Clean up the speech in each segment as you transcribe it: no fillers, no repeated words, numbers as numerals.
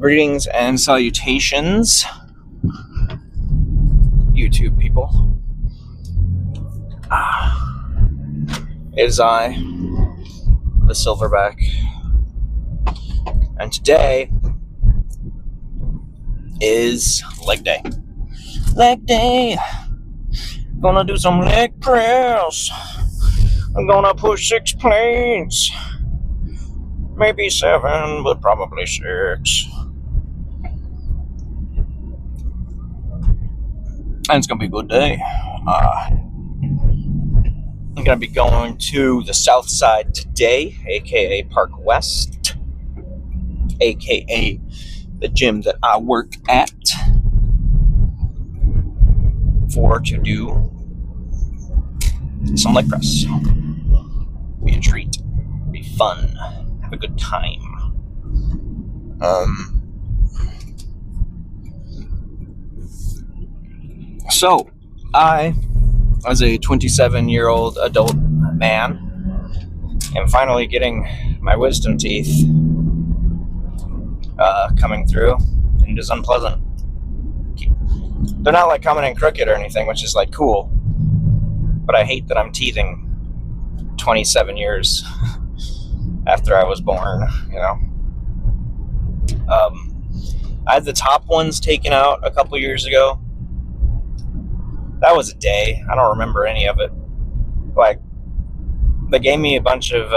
Greetings and salutations, YouTube people. It is I, the Silverback, and today is leg day. Leg day! Gonna do some leg press. I'm gonna push 6 plates. Maybe 7, but probably 6. And it's gonna be a good day. I'm gonna be going to the south side today, aka Park West, aka the gym that I work at, to do some leg press. Be a treat, be fun, have a good time. So, I, as a 27-year-old adult man, am finally getting my wisdom teeth coming through, and it is unpleasant. They're not like coming in crooked or anything, which is like cool, but I hate that I'm teething 27 years after I was born, you know. I had the top ones taken out a couple years ago. That was a day. I don't remember any of it. Like, they gave me a bunch of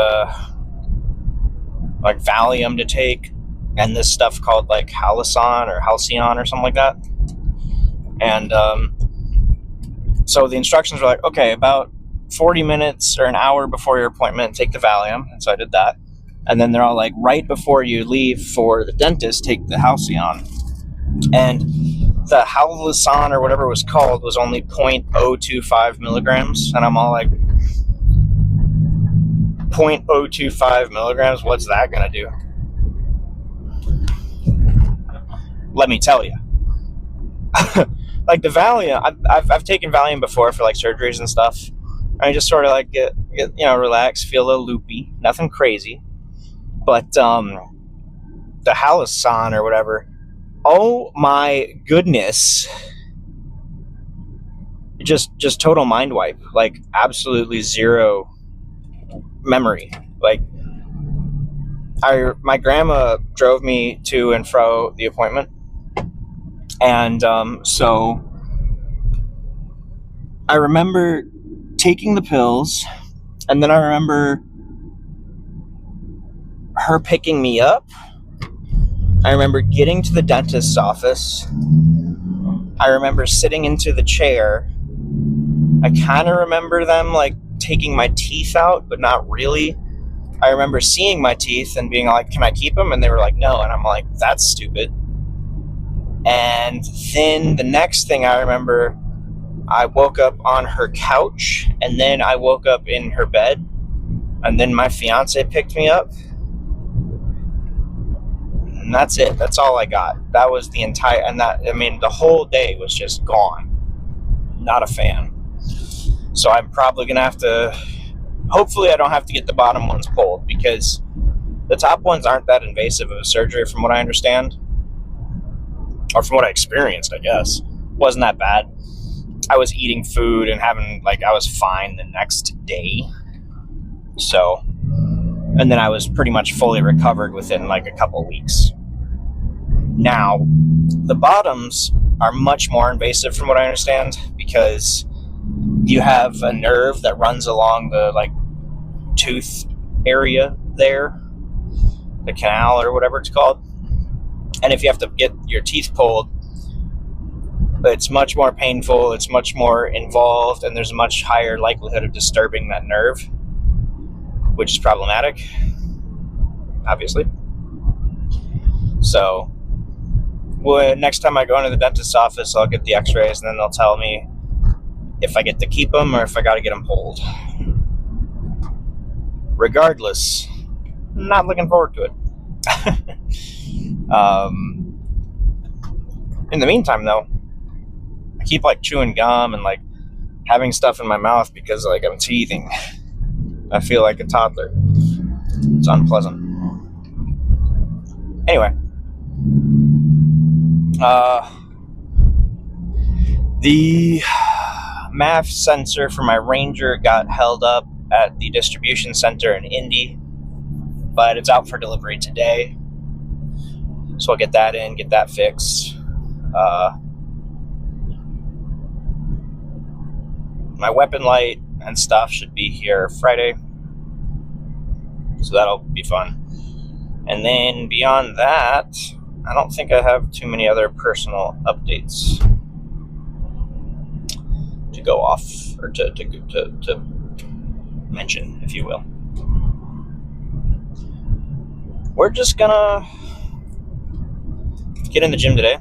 like Valium to take, and this stuff called like Halcyon or something like that. And so the instructions were like, okay, about 40 minutes or an hour before your appointment, take the Valium. And so I did that. And then they're all like, right before you leave for the dentist, take the Halcyon. And the Halcyon or whatever it was called was only 0.025 milligrams. And I'm all like, 0.025 milligrams? What's that going to do? Let me tell you. Like the Valium, I've taken Valium before for like surgeries and stuff. I just sort of like get relax, feel a little loopy, nothing crazy. But the Halcyon or whatever, oh my goodness, just total mind wipe, like absolutely zero memory. Like my grandma drove me to and fro the appointment. And so I remember taking the pills, and then I remember her picking me up. I remember getting to the dentist's office. I remember sitting into the chair. I kind of remember them like taking my teeth out, but not really. I remember seeing my teeth and being like, can I keep them? And they were like, no. And I'm like, that's stupid. And then the next thing I remember, I woke up on her couch, and then I woke up in her bed, and then my fiance picked me up. And that's it. That's all I got. That was the entire, the whole day was just gone. Not a fan. So I'm probably going to have to, hopefully I don't have to get the bottom ones pulled, because the top ones aren't that invasive of a surgery from what I understand. Or from what I experienced, I guess. Wasn't that bad. I was eating food and I was fine the next day. So, and then I was pretty much fully recovered within like a couple weeks. Now, the bottoms are much more invasive from what I understand, because you have a nerve that runs along the like tooth area there, the canal or whatever it's called. And if you have to get your teeth pulled, it's much more painful, it's much more involved, and there's a much higher likelihood of disturbing that nerve, which is problematic, obviously. So, next time I go into the dentist's office, I'll get the x-rays, and then they'll tell me if I get to keep them or if I got to get them pulled. Regardless, not looking forward to it. In the meantime, though, I keep like chewing gum and like having stuff in my mouth because like I'm teething. I feel like a toddler. It's unpleasant. Anyway, The MAF sensor for my Ranger got held up at the distribution center in Indy, but it's out for delivery today. So I'll get that in, get that fixed. My weapon light and stuff should be here Friday, so that'll be fun. And then beyond that, I don't think I have too many other personal updates to go off, or to mention, if you will. We're just gonna get in the gym today.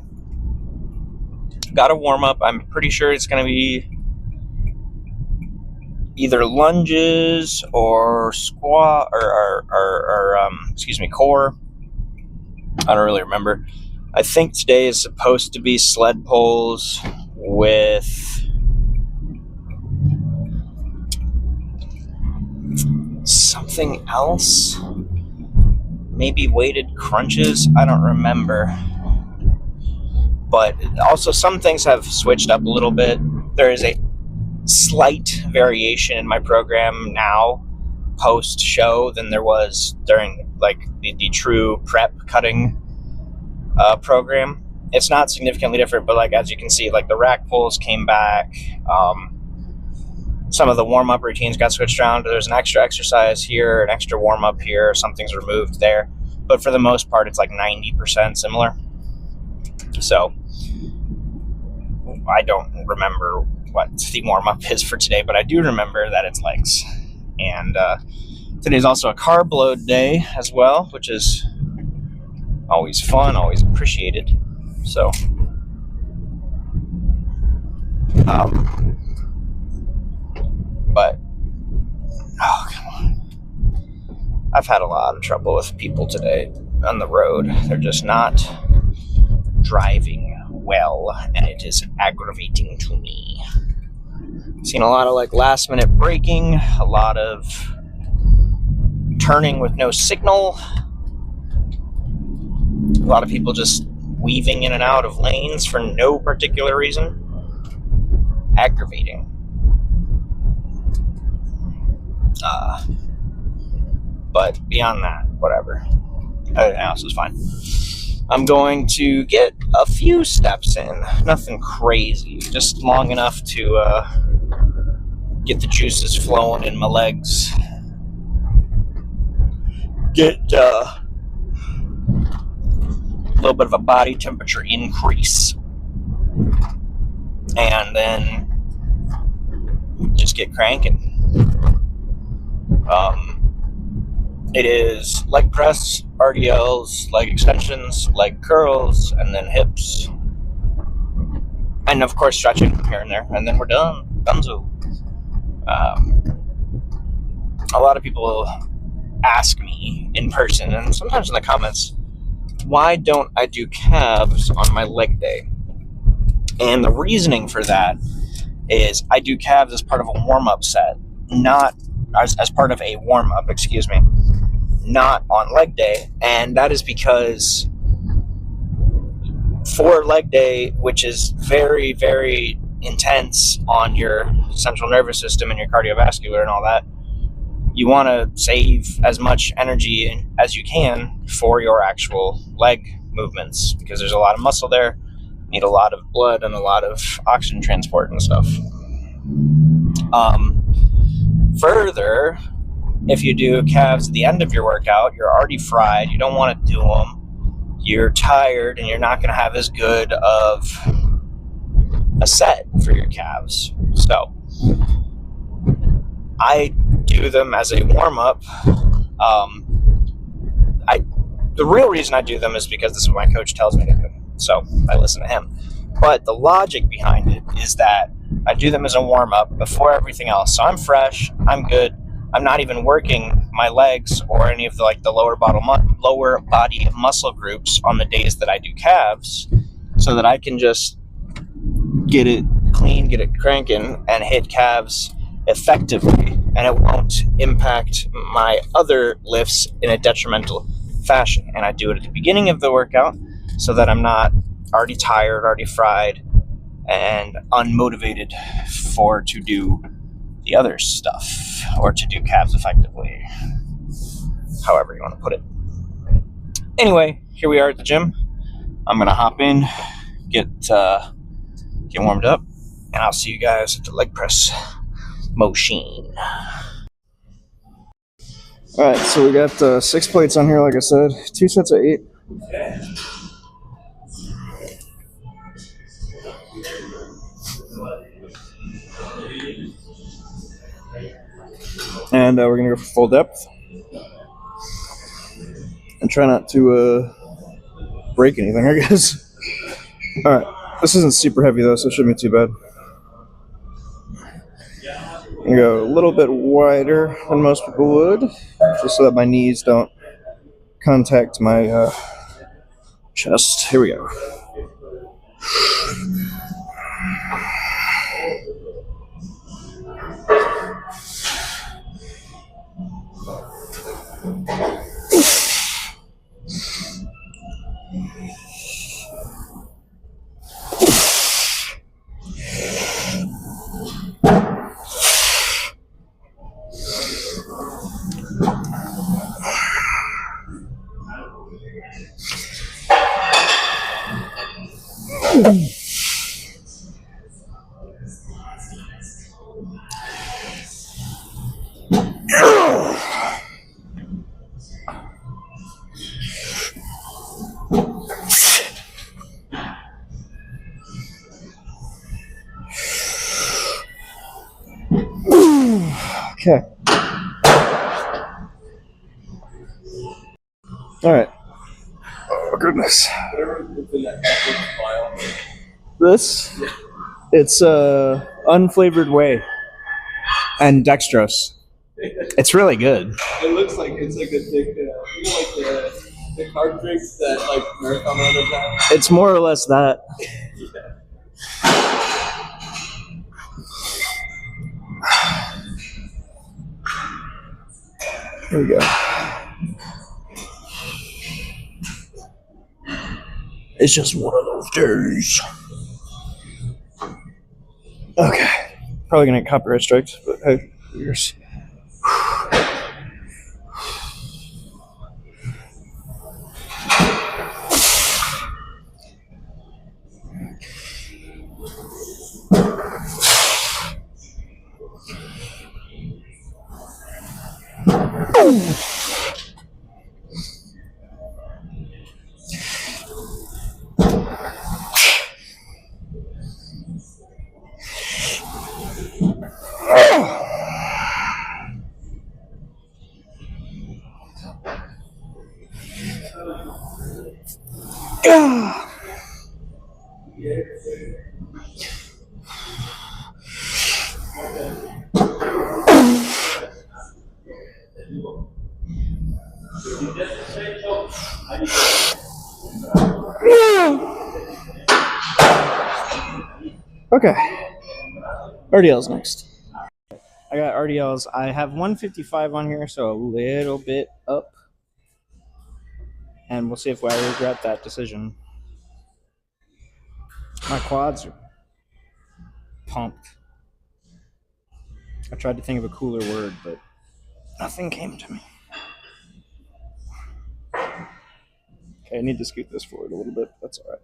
Got to warm up. I'm pretty sure it's gonna be either lunges or squat or core. I don't really remember. I think today is supposed to be sled pulls with something else. Maybe weighted crunches. I don't remember. But also some things have switched up a little bit. There is a slight variation in my program now post show than there was during like the true prep cutting program. It's not significantly different, but like as you can see, like the rack pulls came back. Some of the warm-up routines got switched around. There's an extra exercise here, an extra warm-up here, something's removed there, but for the most part it's like 90% similar. So I don't remember what the warm-up is for today, but I do remember that it's legs. And today's also a carb load day as well, which is always fun, always appreciated. So but oh, come on. I've had a lot of trouble with people today on the road. They're just not driving well, and it is aggravating to me. Seen a lot of like last minute braking, a lot of turning with no signal, a lot of people just weaving in and out of lanes for no particular reason. Aggravating. But beyond that, whatever. Everything else is fine. I'm going to get a few steps in. Nothing crazy. Just long enough to get the juices flowing in my legs. Get a little bit of a body temperature increase. And then just get cranking. It is leg press, RDLs, leg extensions, leg curls, and then hips. And of course stretching here and there. And then we're done. Donezo. A lot of people ask me in person, and sometimes in the comments, why don't I do calves on my leg day? And the reasoning for that is I do calves as part of a warm-up set, not as part of a warm-up, not on leg day. And that is because for leg day, which is very, very intense on your central nervous system and your cardiovascular and all that, you want to save as much energy as you can for your actual leg movements, because there's a lot of muscle there, need a lot of blood and a lot of oxygen transport and stuff. Further, if you do calves at the end of your workout, you're already fried, you don't want to do them, you're tired, and you're not going to have as good of a set for your calves. So I do them as a warm-up. The real reason I do them is because this is what my coach tells me to do, so I listen to him. But the logic behind it is that I do them as a warm-up before everything else. So I'm fresh, I'm good, I'm not even working my legs or any of the lower body muscle groups on the days that I do calves, so that I can just get it clean, get it cranking, and hit calves effectively, and it won't impact my other lifts in a detrimental fashion. And I do it at the beginning of the workout so that I'm not already tired, already fried, and unmotivated to do the other stuff, or to do calves effectively, however you want to put it. Anyway, here we are at the gym. I'm gonna hop in, get warmed up, and I'll see you guys at the leg press machine. All right, so we got 6 plates on here, like I said, 2 sets of 8. And we're gonna go for full depth and try not to break anything, I guess. All right, this isn't super heavy though, so it shouldn't be too bad. I'm gonna go a little bit wider than most people would, just so that my knees don't contact my chest. Here we go. Okay. All right. Oh goodness. This, it's unflavored whey and dextrose. It's really good. It looks like it's like a thick, you know, like the card drinks that like marathon runners have. It's more or less that. Here we go. It's just one of those days. Okay. Probably gonna get copyright strikes, but hey, here's. Okay. RDL's next. I got RDLs. I have 155 on here, so a little bit up. And we'll see if I regret that decision. My quads are pumped. I tried to think of a cooler word, but nothing came to me. Okay, I need to scoot this forward a little bit. That's all right.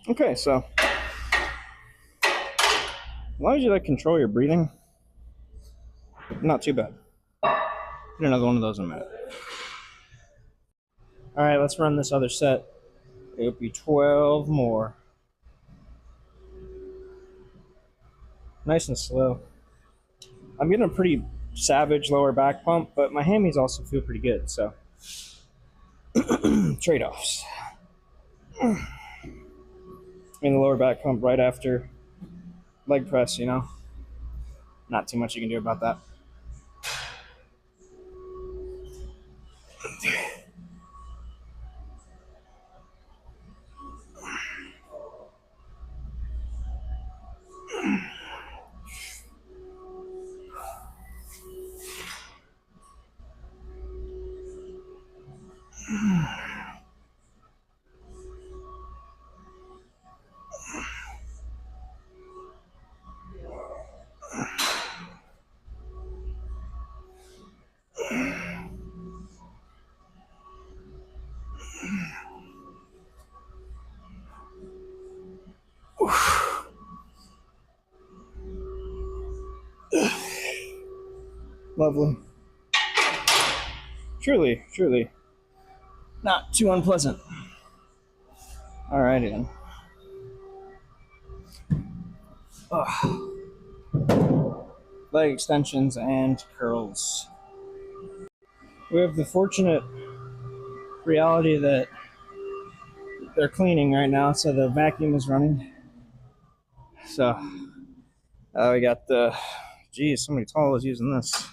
Okay, so as long as you like control your breathing, not too bad. Get another one of those in a minute. All right, let's run this other set. It'll be 12 more. Nice and slow. I'm getting a pretty savage lower back pump, but my hammies also feel pretty good, so trade-offs. In the lower back pump right after leg press, you know? Not too much you can do about that. Lovely. Truly, truly. Not too unpleasant. Alrighty then. Leg extensions and curls. We have the fortunate reality that they're cleaning right now, so the vacuum is running. So we got the, geez, somebody tall is using this.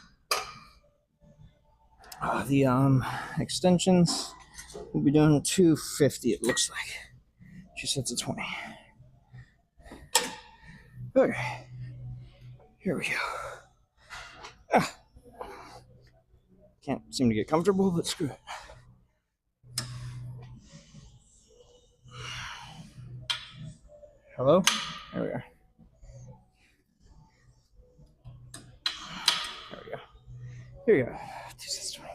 The extensions, we'll be doing 250, it looks like. 2 sets of 20. Okay, here we go. Can't seem to get comfortable, but screw it. Hello? There we are. There we go. Here we go. 2 sets of 20.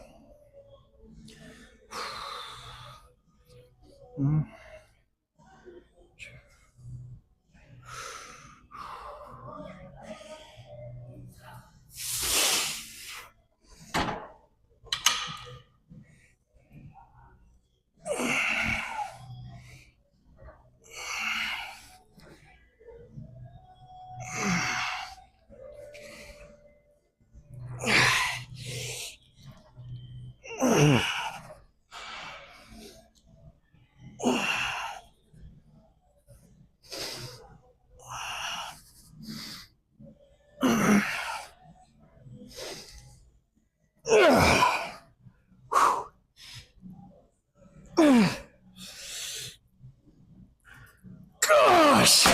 Gosh!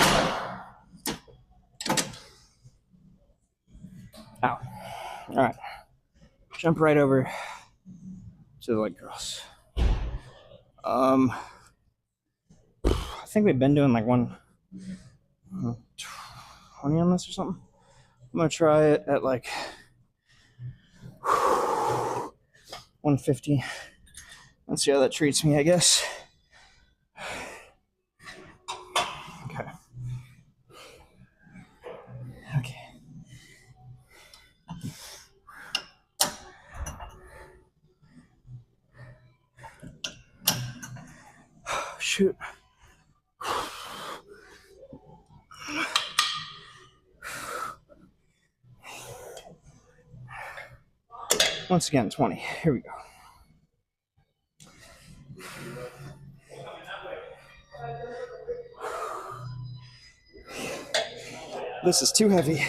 Ow. Alright. Jump right over to the leg curls. I think we've been doing like 120 on this or something. I'm gonna try it at like 150 and see how that treats me, I guess. Okay. Okay. Shoot. Once again, 20. Here we go. This is too heavy.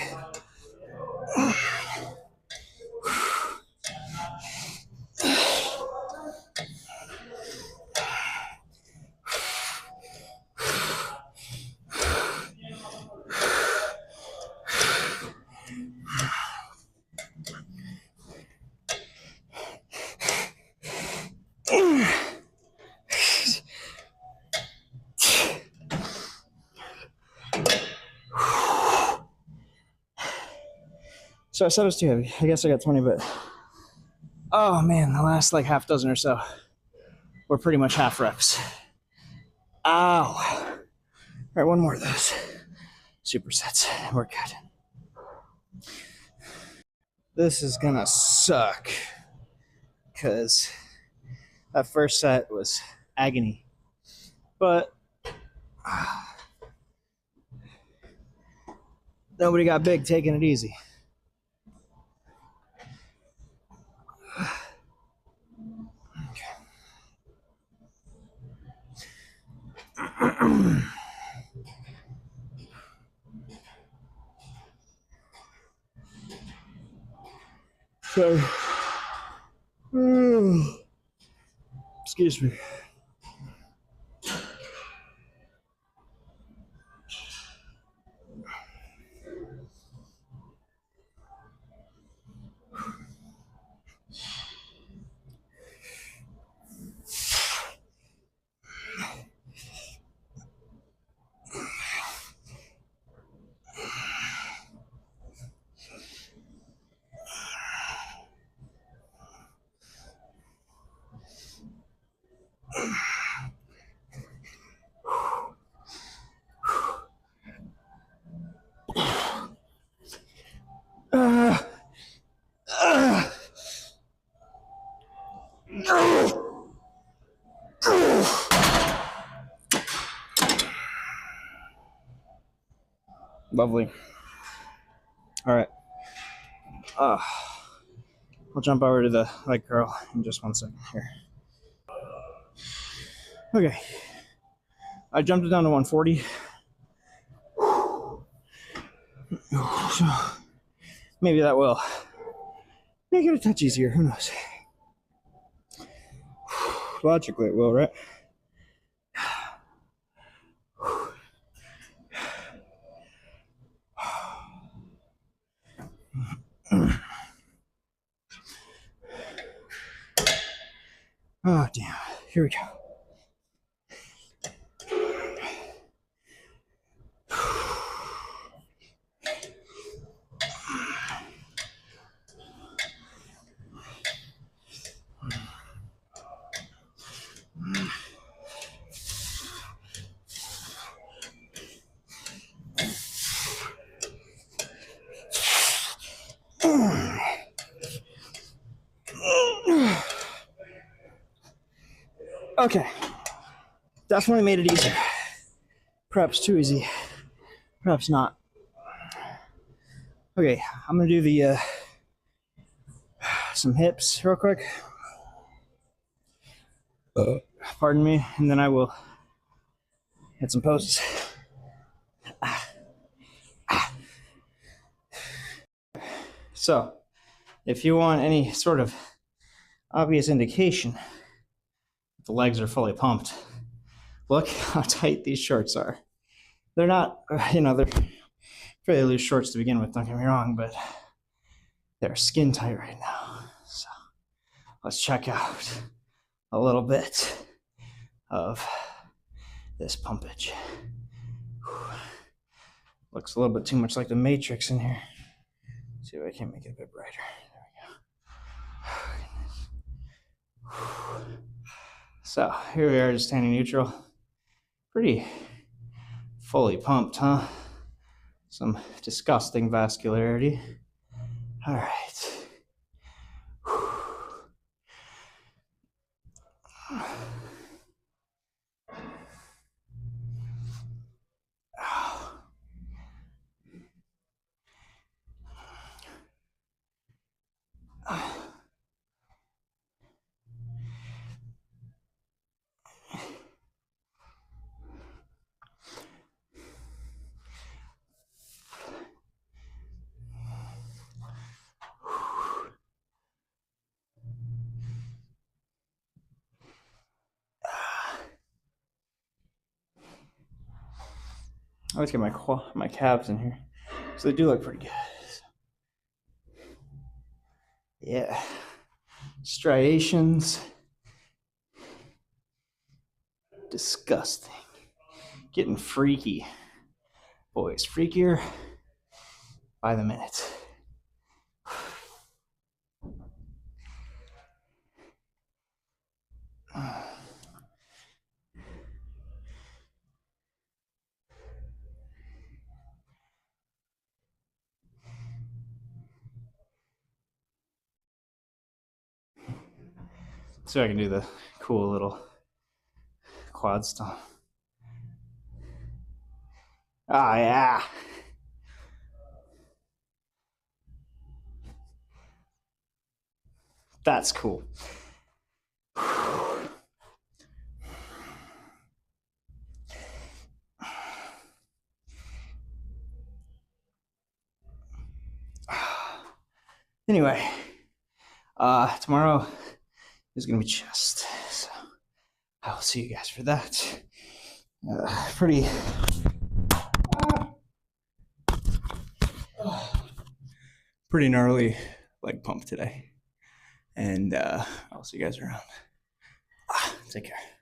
So I said it was too heavy. I guess I got 20, but oh man, the last like half dozen or so were pretty much half reps. Ow. All right, one more of those supersets. We're good. This is gonna suck because That first set was agony. But nobody got big taking it easy. So, excuse me. Lovely. All right. I'll jump over to the leg curl in just 1 second here. Okay. I jumped it down to 140. So maybe that will make it a touch easier. Who knows? Logically, it will, right? Oh, damn. Here we go. Okay. Definitely made it easier. Perhaps too easy. Perhaps not. Okay, I'm gonna do the some hips real quick. Pardon me, and then I will hit some poses. So, if you want any sort of obvious indication that the legs are fully pumped, look how tight these shorts are. They're not, they're fairly loose shorts to begin with, don't get me wrong, but they're skin tight right now. So, let's check out a little bit of this pumpage. Looks a little bit too much like the Matrix in here. Let's see if I can make it a bit brighter. There we go. So here we are, just standing neutral. Pretty fully pumped, huh? Some disgusting vascularity. All right. I always get my calves in here, so they do look pretty good. Yeah, striations, disgusting. Getting freaky, boys, freakier by the minute. So I can do the cool little quad stomp. Ah, yeah. That's cool. Anyway, tomorrow is gonna be chest, so I'll see you guys for that. Pretty gnarly leg pump today, and I'll see you guys around. Take care.